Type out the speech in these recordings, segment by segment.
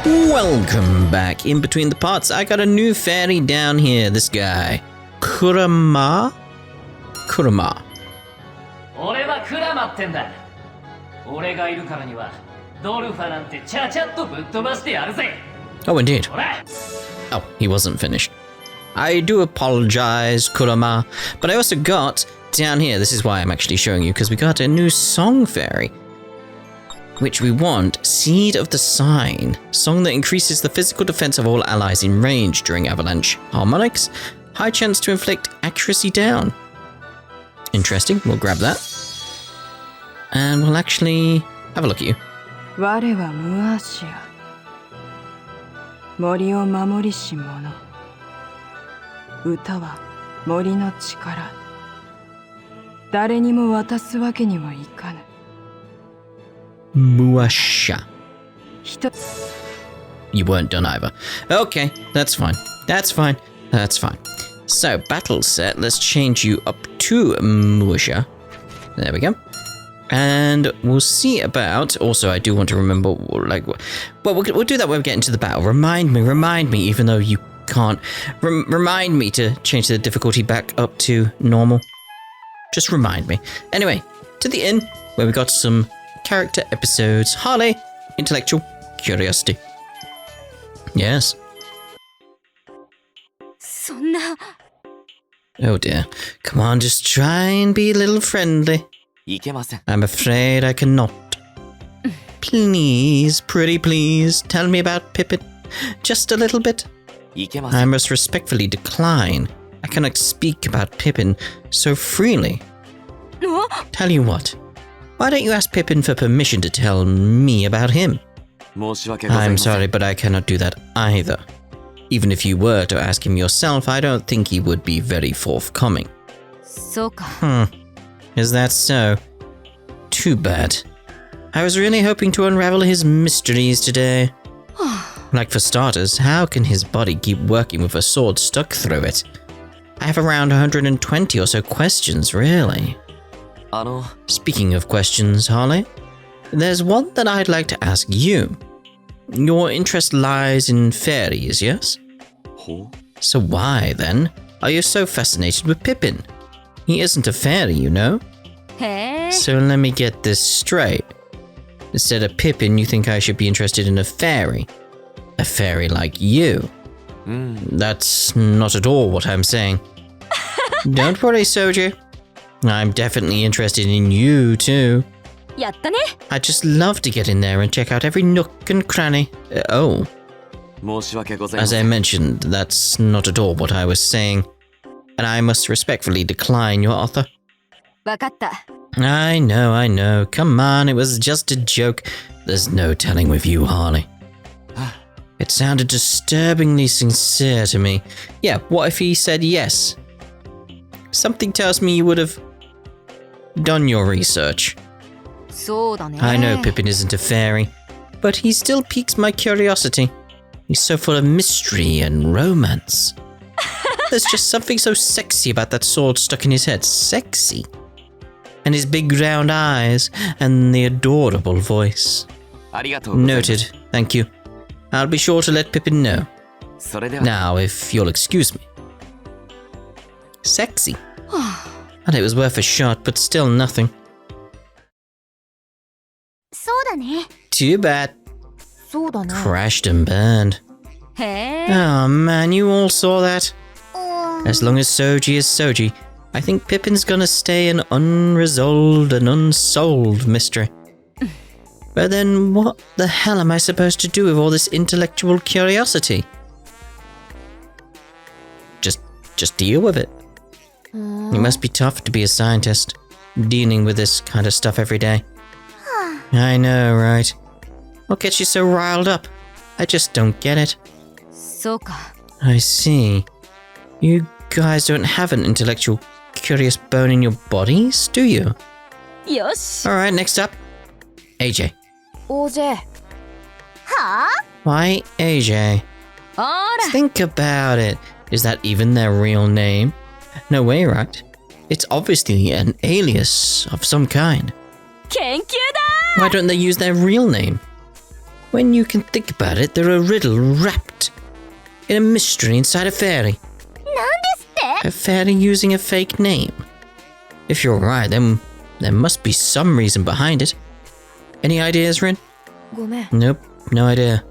Welcome back. In between the parts, I got a new fairy down here. This guy. Kurama? Kurama. 俺はクラマってんだ。俺がいるからにはドルファなんてちゃちゃっとぶっ飛ばしてやるぜ。 Oh, indeed. Oh, he wasn't finished. I do apologize, Kurama, but I also got down here, this is why I'm actually showing you, because we got a new song fairy, which we want, Seed of the Sign, song that increases the physical defense of all allies in range during avalanche. Harmonics, high chance to inflict accuracy down. Interesting, we'll grab that. And we'll actually have a look at you. 我はムアシア。森を守りし者。歌は森の力。誰にも渡すわけにはいかぬ。Muasha. You weren't done either. Okay, that's fine. That's fine. That's fine. So, battle set, let's change you up to Muasha. There we go. And we'll see about, also I do want to remember, like, well, we'll do that when we get into the battle. Remind me, even though you can't, remind me to change the difficulty back up to normal. Just remind me. Anyway, to the inn, where we got some character episodes. Harley, intellectual curiosity. Yes. Oh dear. Come on, just try and be a little friendly. I'm afraid I cannot. Please, pretty please, tell me about Pippin. Just a little bit. I must respectfully decline. I cannot speak about Pippin so freely. Tell you what, why don't you ask Pippin for permission to tell me about him? I'm sorry, but I cannot do that either. Even if you were to ask him yourself, I don't think he would be very forthcoming. Is that so? Too bad. I was really hoping to unravel his mysteries today. Like for starters, how can his body keep working with a sword stuck through it? I have around 120 or so questions, really. Speaking of questions, Harley, there's one that I'd like to ask you. Your interest lies in fairies, yes? So why, then, are you so fascinated with Pippin? He isn't a fairy, you know. So let me get this straight. Instead of Pippin, you think I should be interested in a fairy? A fairy like you? That's not at all what I'm saying. Don't worry, Soji. I'm definitely interested in you, too. I'd just love to get in there and check out every nook and cranny. As I mentioned, that's not at all what I was saying. And I must respectfully decline your offer. I know. Come on, it was just a joke. There's no telling with you, Harley. It sounded disturbingly sincere to me. Yeah, what if he said yes? Something tells me you would have done your research. I know Pippin isn't a fairy, but he still piques my curiosity. He's so full of mystery and romance. There's just something so sexy about that sword stuck in his head. Sexy. And his big round eyes, and the adorable voice. Noted. Thank you. I'll be sure to let Pippin know. Now, if you'll excuse me. Sexy. And it was worth a shot, but still nothing. Too bad. Crashed and burned. Oh man, you all saw that? As long as Soji is Soji, I think Pippin's gonna stay an unresolved and unsolved mystery. But then what the hell am I supposed to do with all this intellectual curiosity? Just deal with it. It must be tough to be a scientist, dealing with this kind of stuff every day. I know, right? What gets you so riled up? I just don't get it. I see. You guys don't have an intellectual, curious bone in your bodies, do you? Alright, next up. AJ. Why AJ? Think about it. Is that even their real name? No way, right? It's obviously an alias of some kind. Why don't they use their real name? When you can think about it, they're a riddle wrapped in a mystery inside a fairy. A fairy using a fake name. If you're right, then there must be some reason behind it. Any ideas, Rin? ごめん。 Nope, no idea.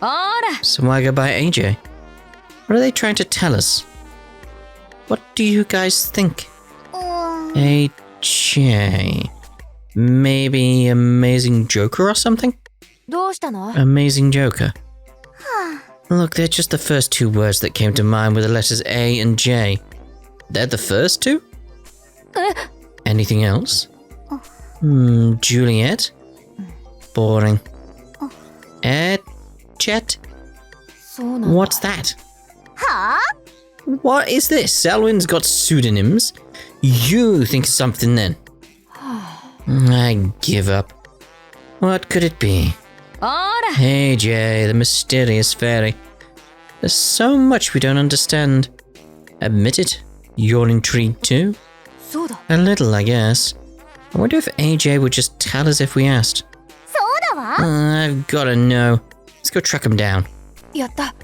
あら。 So why go by AJ? What are they trying to tell us? What do you guys think? AJ. Maybe Amazing Joker or something? どうしたの？ Amazing Joker. Look, they're just the first two words that came to mind with the letters A and J. They're the first two? Anything else? Juliet? Boring. Chet? そうなんだ。 What's that? What is this? Selwyn's got pseudonyms. You think of something then. I give up. What could it be? あら。 AJ, the mysterious fairy. There's so much we don't understand. Admit it, you're intrigued too? そうだ。 A little, I guess. I wonder if AJ would just tell us if we asked. そうだわ。 I've gotta know. Let's go track him down. やった。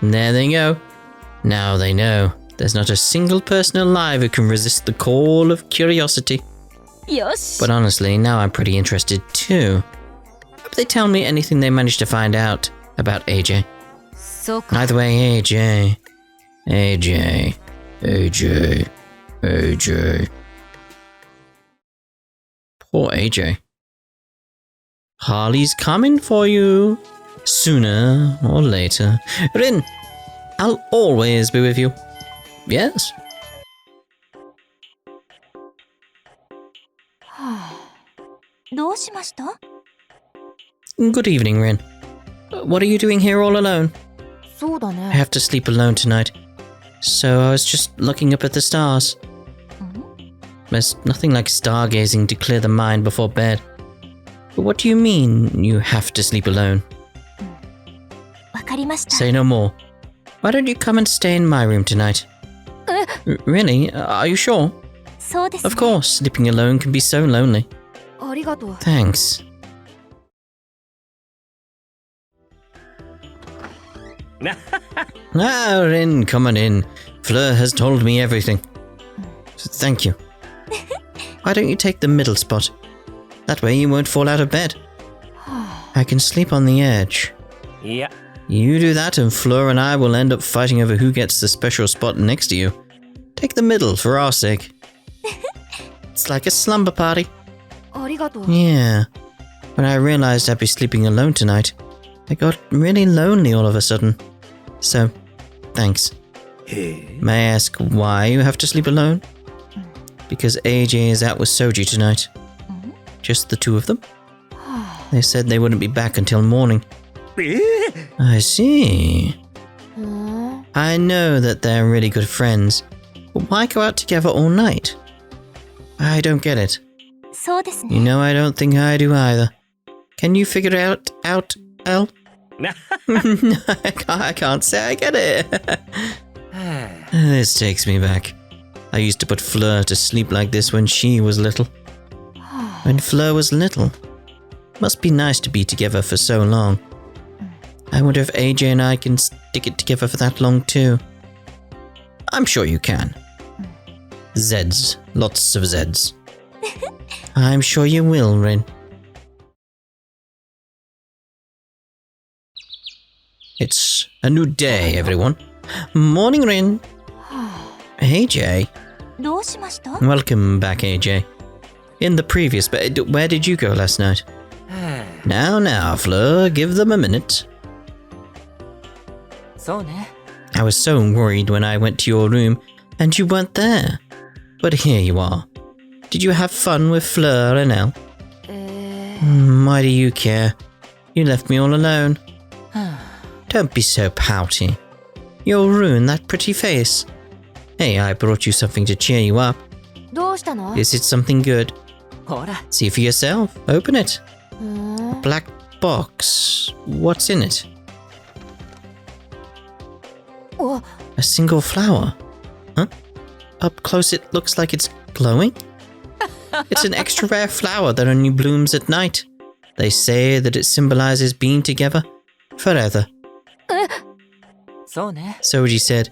There they go. Now they know. There's not a single person alive who can resist the call of curiosity. よし。 But honestly, now I'm pretty interested too. Hope they tell me anything they managed to find out about AJ. そうか。 Either way, AJ. AJ. AJ. AJ. Poor AJ. Harley's coming for you. Sooner or later. Rin, I'll always be with you. Yes? どうしました？ Good evening, Rin. What are you doing here all alone? そうだ I ね。 have to sleep alone tonight. So I was just looking up at the stars. There's nothing like stargazing to clear the mind before bed. But what do you mean you have to sleep alone? わかりました。 Say no more. Why don't you come and stay in my room tonight? Really? Are you sure? そうですね。 Of course, sleeping alone can be so lonely. ありがとう。 Thanks. Ah, Rin, come on in. Fleur has told me everything. Thank you. Why don't you take the middle spot? That way you won't fall out of bed. I can sleep on the edge. Yeah. You do that and Fleur and I will end up fighting over who gets the special spot next to you. Take the middle for our sake. It's like a slumber party. ありがとう。 Yeah. When I realized I'd be sleeping alone tonight, I got really lonely all of a sudden. So, thanks. May I ask why you have to sleep alone? Because AJ is out with Soji tonight. Just the two of them? They said they wouldn't be back until morning. I see. I know that they're really good friends, but why go out together all night? I don't get it. そうです You ね。 know, I don't think I do either. Can you figure it out, El? I can't say I get it. This takes me back. I used to put Fleur to sleep like this when she was little. When Fleur was little. Must be nice to be together for so long. I wonder if AJ and I can stick it together for that long too. I'm sure you can. Zeds. Lots of Zeds. I'm sure you will, Rin. It's a new day, everyone. Morning, Rin. AJ. どうしました？ Welcome back, AJ. In the previous bed, where did you go last night? Now, Fleur, give them a minute. そうね。 I was so worried when I went to your room and you weren't there. But here you are. Did you have fun with Fleur and Elle? Why do you care? You left me all alone. Don't be so pouty. You'll ruin that pretty face. Hey, I brought you something to cheer you up. どうしたの？ Is it something good? ほら。 See for yourself. Open it. Black box. What's in it? お、 A single flower. Huh? Up close it looks like it's glowing? It's an extra rare flower that only blooms at night. They say that it symbolizes being together forever. そうね。 Soji said.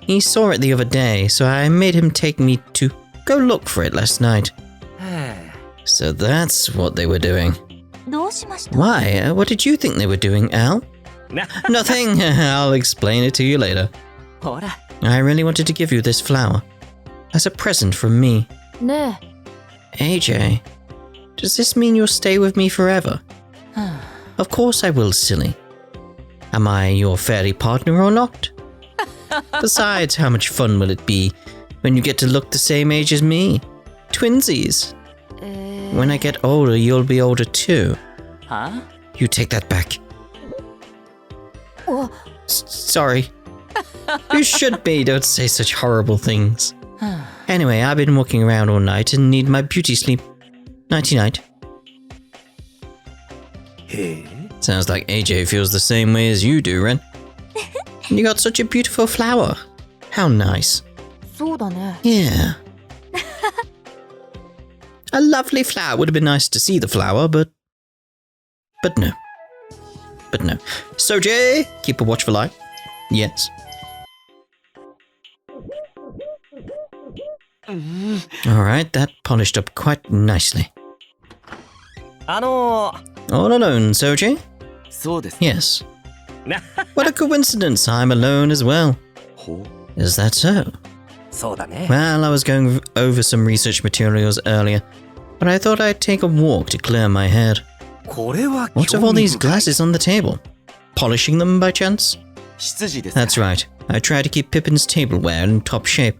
He saw it the other day, so I made him take me to go look for it last night. So that's what they were doing. どうしました？ Why? What did you think they were doing, Al? Nothing. I'll explain it to you later. ほら。 I really wanted to give you this flower. As a present from me. ね AJ, does this mean you'll stay with me forever? Of course I will, silly. Am I your fairy partner or not? Besides, how much fun will it be when you get to look the same age as me? Twinsies. When I get older, you'll be older too. Huh? You take that back. え。お、 Sorry. You should be. Don't say such horrible things. Anyway, I've been walking around all night and need my beauty sleep. Nighty-night. Sounds like AJ feels the same way as you do, Ren. You got such a beautiful flower. How nice. そうだね。 Yeah. A lovely flower. Would have been nice to see the flower, but no. But no. Soji, keep a watchful eye. Yes. Alright, that polished up quite nicely. ー All alone, Soji? そうです。 Yes. What a coincidence, I'm alone as well. ほう。 Is that so? そうだね。 Well, I was going over some research materials earlier, but I thought I'd take a walk to clear my head. これは What of all these glasses on the table? Polishing them by chance? 執事ですか。 That's right. I try to keep Pippin's tableware in top shape.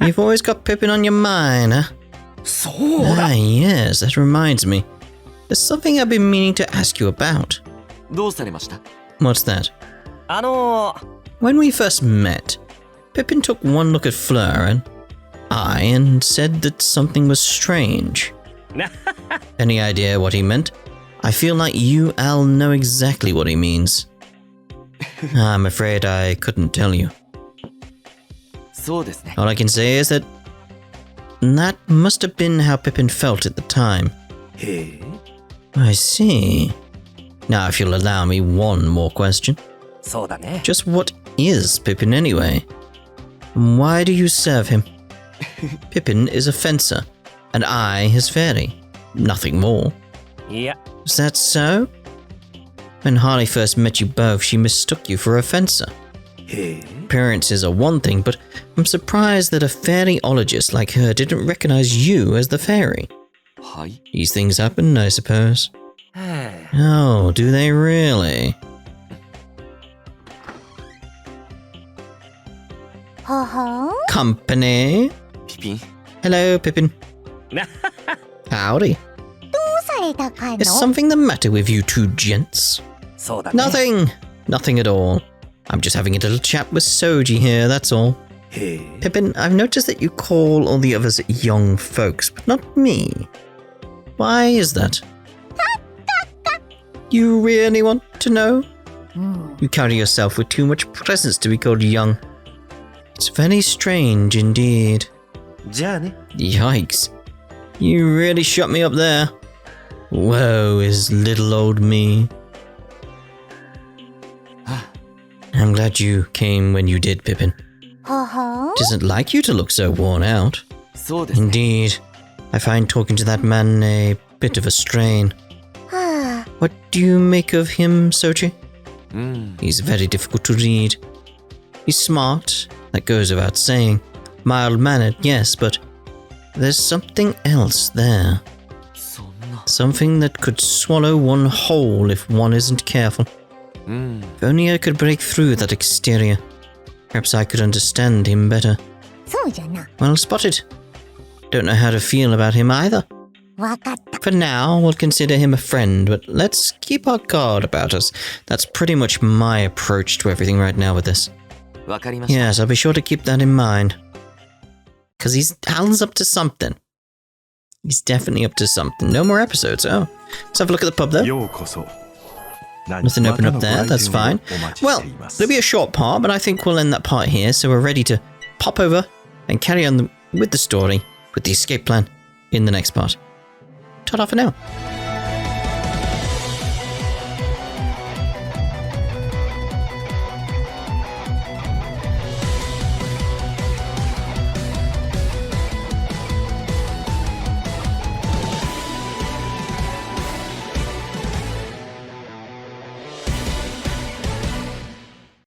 You've always got Pippin on your mind, huh? そうだ。 Ah, yes, that reminds me. There's something I've been meaning to ask you about. どうされました？ What's that? ー When we first met, Pippin took one look at Fleur and said that something was strange. Any idea what he meant? I feel like you, Al, know exactly what he means. I'm afraid I couldn't tell you. そうですね。 All I can say is that must have been how Pippin felt at the time. へえ。 I see. Now, if you'll allow me one more question. そうだね。 Just what is Pippin anyway? And why do you serve him? Pippin is a fencer, and I his fairy. Nothing more. いや、 Is that so? When Harley first met you both, she mistook you for a fencer. へえ。 Appearances are one thing, but I'm surprised that a fairyologist like her didn't recognize you as the fairy. はい。 These things happen, I suppose. へえ。 Oh, do they really? はは Company? ピピン。 Hello, Pippin. Howdy. どうされたかの？ Is something the matter with you two gents? そうだね。 Nothing. Nothing at all. I'm just having a little chat with Soji here, that's all. へえ。 Pippin, I've noticed that you call all the others young folks, but not me. Why is that? You really want to know? You carry yourself with too much presence to be called young. It's very strange indeed. じゃあね。 Yikes. You really shut me up there. Woe is little old me. I'm glad you came when you did, Pippin. はは It isn't like you to look so worn out. そうですね。 Indeed. I find talking to that man a bit of a strain. は What do you make of him, Soji? うん。 He's very difficult to read. He's smart, that goes without saying. Mild-mannered, yes, but there's something else there. そんな。 Something that could swallow one whole if one isn't careful. うん。 If only I could break through that exterior. Perhaps I could understand him better. そうじゃな。 Well spotted. Don't know how to feel about him either. わかった。 For now, we'll consider him a friend, but let's keep our guard about us. That's pretty much my approach to everything right now with this. わかりました。 Yes, I'll be sure to keep that in mind. Because Alan's up to something. He's definitely up to something. No more episodes, oh. Let's have a look at the pub though. ようこそ。 Nothing open up there, that's fine. Well, it'll be a short part, but I think we'll end that part here, so we're ready to pop over and carry on with the story, with the escape plan, in the next part. Ta-da for now.